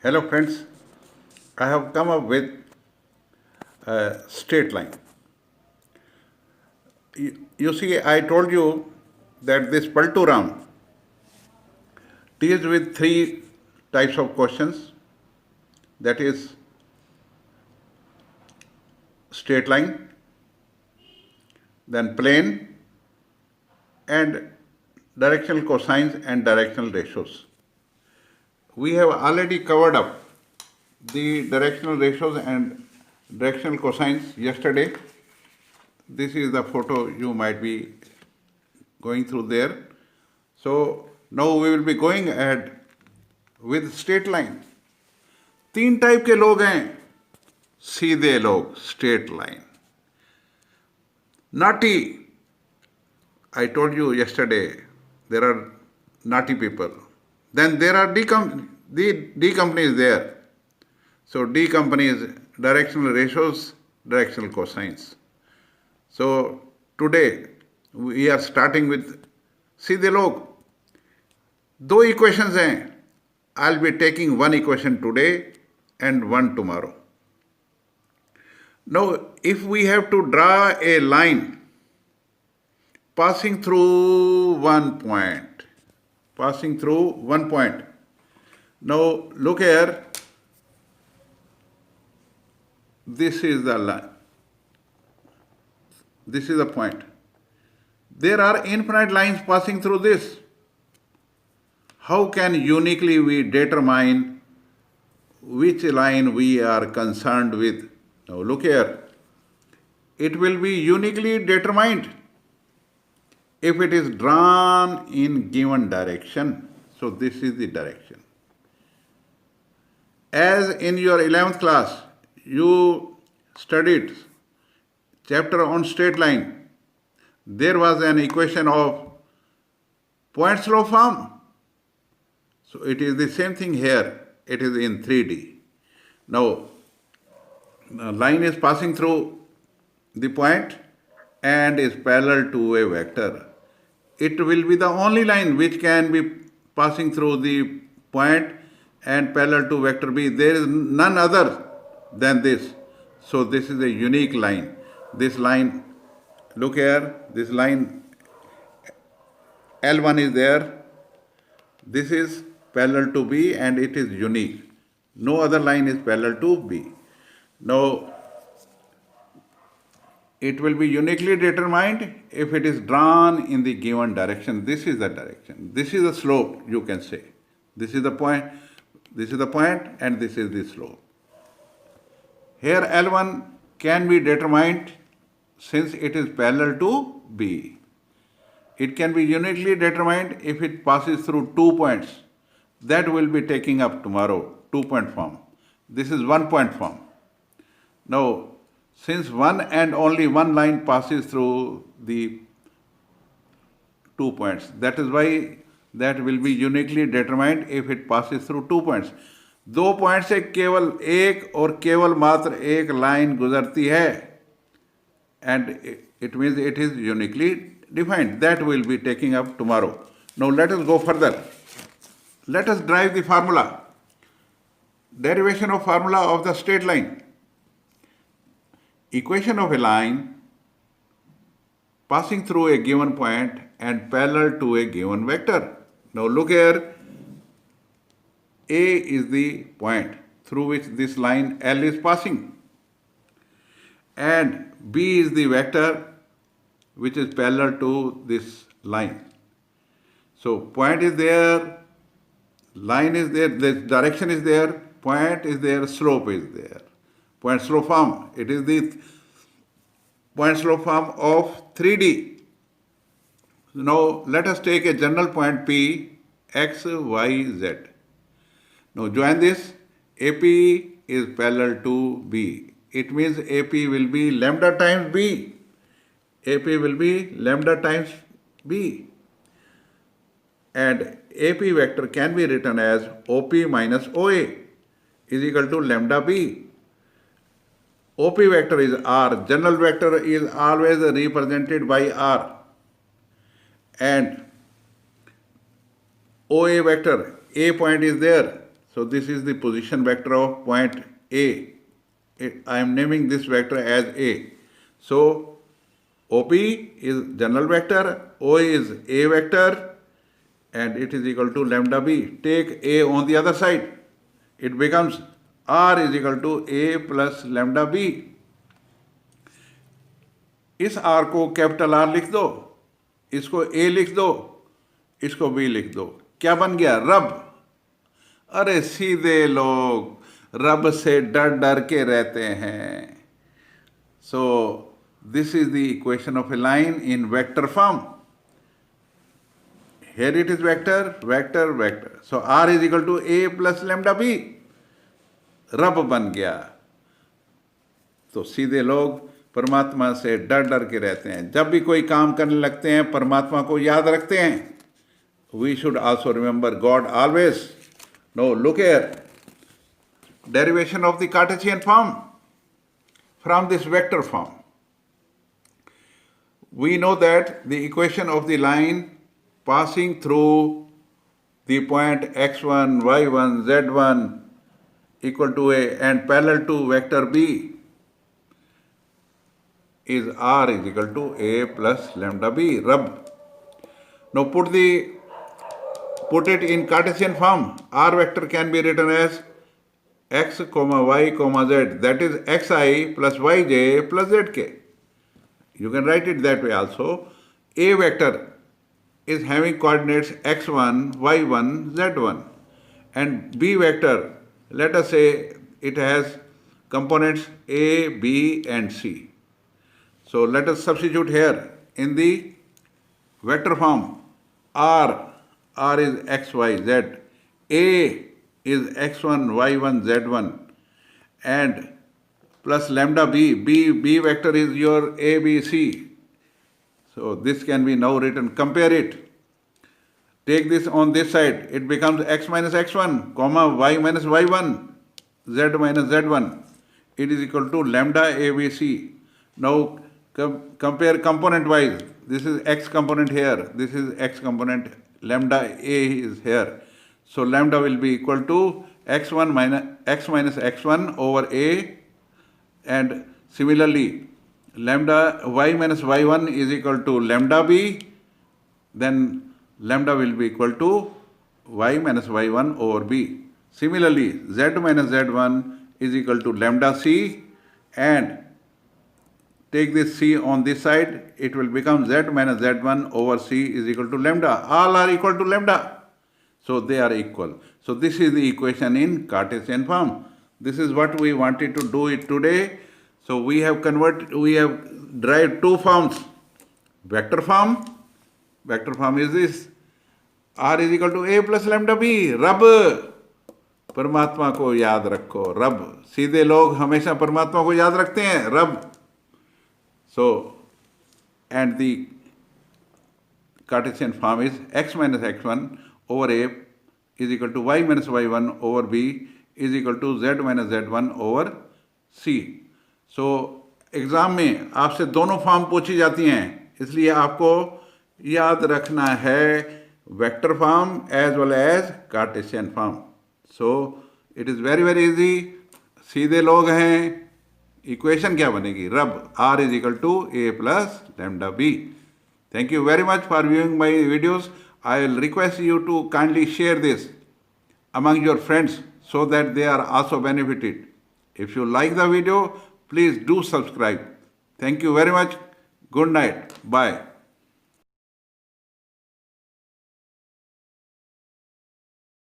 Hello friends, I have come up with a straight line. You see, I told you that this Palturam deals with three types of questions, that is straight line, then plane, and directional cosines and directional ratios. We have already covered up the directional ratios and directional cosines yesterday. This is the photo you might be going through there. So now we will be going ahead with straight line. तीन type के लोग हैं, सीधे लोग, straight line. Naughty, I told you yesterday, there are naughty people. Then there are D company is there. So D company is directional ratios, directional cosines. So today we are starting with सीधे लोग. दो equations हैं. I'll be taking one equation today and one tomorrow. Now, if we have to draw a line passing through one point, now look here, this is the line, this is the point. There are infinite lines passing through this. How can uniquely we determine which line we are concerned with? Now look here, it will be uniquely determined if it is drawn in given direction. So this is the direction. As in your 11th class, you studied chapter on straight line. There was an equation of point slope form. So it is the same thing here. It is in 3D. Now, the line is passing through the point and is parallel to a vector. It will be the only line which can be passing through the point and parallel to vector B. There is none other than this. So this is a unique line. This line, look here, this line L1 is there. This is parallel to B and it is unique. No other line is parallel to B. Now, it will be uniquely determined if it is drawn in the given direction. This is the direction. This is the slope, you can say. This is the point and this is the slope. Here L1 can be determined since it is parallel to B. It can be uniquely determined if it passes through 2 points. That will be taking up tomorrow, 2-point form. This is 1-point form. Now, since one and only one line passes through the 2 points, that is why that will be uniquely determined if it passes through 2 points. 2 point से केवल एक और केवल मात्र एक line गुजरती है, and it means it is uniquely defined. That will be taking up tomorrow. Now let us go further. Let us derive the formula. Derivation of formula of the straight line. Equation of a line passing through a given point and parallel to a given vector. Now look here. A is the point through which this line L is passing, and B is the vector which is parallel to this line. So point is there, line is there, this direction is there, point is there, slope is there. Point slope form, it is the point slope form of 3D. Now let us take a general point P, X, Y, Z. Now join this. AP is parallel to B. It means AP will be lambda times B. AP will be lambda times B. And AP vector can be written as OP minus OA is equal to lambda B. OP vector is R. General vector is always represented by R. And OA vector, A point is there. So this is the position vector of point A. I am naming this vector as A. So OP is general vector, O is A vector, and it is equal to lambda B. Take A on the other side. It becomes R is equal to A plus lambda B. इस R को capital R लिख दो, इसको A लिख दो, इसको B लिख दो. क्या बन गया? रब. अरे सीधे लोग रब से डर डर के रहते हैं. So this is the equation of a line in vector form. Here it is vector, vector, vector. So R is equal to A plus lambda B. रब बन गया. तो सीधे लोग परमात्मा से डर डर के रहते हैं. जब भी कोई काम करने लगते हैं परमात्मा को याद रखते हैं. We should also remember God always. No, look here. Derivation of the Cartesian form from this vector form. We know that the equation of the line passing through the point x1, y1, z1 equal to A and parallel to vector B is R is equal to A plus lambda B, rub. Now put it in Cartesian form. R vector can be written as x, y, z. That is xi plus yj plus zk. You can write it that way also. A vector is having coordinates x1, y1, z1. And B vector, let us say it has components A, B and C. So let us substitute here in the vector form. R is x, y, z. A is x1, y1, z1. And plus lambda B. B vector is your A, B, C. So this can be now written. Compare it. Take this on this side. It becomes x minus x1, comma y minus y1, z minus z1. It is equal to lambda A, B, C. Now compare component wise. This is x component here. This is x component. Lambda A is here. So lambda will be equal to x1 minus x1 over A. And similarly, lambda y minus y1 is equal to lambda B. Then lambda will be equal to y minus y1 over B. Similarly, z minus z1 is equal to lambda C. And take this C on this side, it will become z minus z1 over C is equal to lambda. All are equal to lambda. So they are equal. So this is the equation in Cartesian form. This is what we wanted to do it today. So we have derived two forms. Vector form. Vector form is this. R is equal to A plus lambda B. रब. परमात्मा को याद रखो. रब. सीधे लोग हमेशा परमात्मा को याद रखते हैं. रब. So, and the Cartesian form is x minus x1 over A is equal to y minus y1 over B is equal to z minus z1 over C. So, exam में आपसे दोनों फॉर्म पूछी जाती हैं, इसलिए आपको याद रखना है vector form as well as Cartesian form. So it is very very easy. सीधे लोग हैं. इक्वेशन क्या बनेगी? रब. R is equal to A plus lambda B. Thank you very much for viewing my videos. I will request you to kindly share this among your friends so that they are also benefited. If you like the video, please do subscribe. Thank you very much. Good night. Bye.